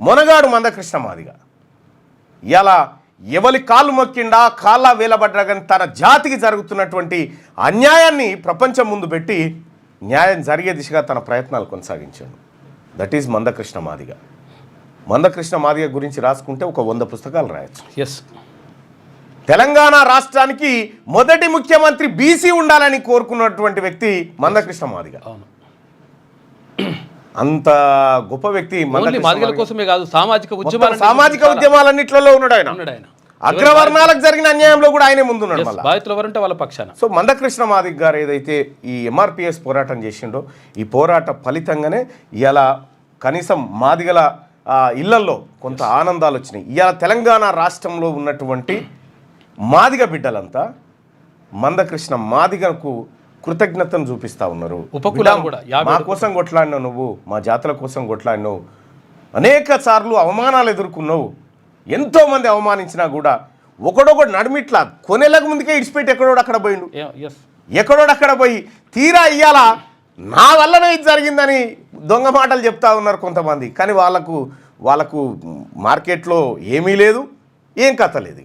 మొనగాడు మందకృష్ణ మాదిగ ఇలా ఎవరి కాళ్ళు మొక్కిండా కాళ్ళ వేలబడ్డా కానీ తన జాతికి జరుగుతున్నటువంటి అన్యాయాన్ని ప్రపంచం ముందు పెట్టి న్యాయం జరిగే దిశగా తన ప్రయత్నాలు కొనసాగించాడు. That is Mandakrishna Madiga. మందకృష్ణ మాదిగ గురించి రాసుకుంటే ఒక 100 పుస్తకాలు రాయొచ్చు. ఎస్, తెలంగాణ రాష్ట్రానికి మొదటి ముఖ్యమంత్రి బీసీ ఉండాలని కోరుకున్నటువంటి వ్యక్తి మందకృష్ణ మాదిగ. అంత గొప్ప వ్యక్తి. మాదిగల కోసమే కాదు, సామాజిక ఉద్యమాలన్నింటిలో ఉన్నాడు ఆయన. అగ్రవర్ణాలకు జరిగిన అన్యాయంలో కూడా ఆయనే ముందున్నాడు. బాధితులు ఎవరంటే వాళ్ళ పక్షాన. సో మందకృష్ణ మాదిగ గారు ఏదైతే ఈ ఎంఆర్పిఎస్ పోరాటం చేసిండో ఈ పోరాట ఫలితంగానే ఇలా కనీసం మాదిగల ఇళ్లల్లో కొంత ఆనందాలు వచ్చినాయి. ఇవాళ తెలంగాణ రాష్ట్రంలో ఉన్నటువంటి మాదిగ బిడ్డలంతా మందకృష్ణ మాదిగకు కృతజ్ఞతను చూపిస్తూ ఉన్నారు. మా కోసం కొట్లాడినావు నువ్వు, మా జాతుల కోసం కొట్లాడినావు, అనేక సార్లు అవమానాలు ఎదుర్కొన్నావు, ఎంతోమంది అవమానించినా కూడా ఒకడొకడు నడిమిట్లా కొనేలకు ముందుకే ఇడిచిపెట్టి ఎక్కడోడు అక్కడ పోయి తీరా ఇయ్యాల నా వల్లనే ఇది జరిగిందని దొంగ మాటలు చెప్తా ఉన్నారు కొంతమంది. కానీ వాళ్ళకు మార్కెట్లో ఏమీ లేదు, ఏం కథ లేదు.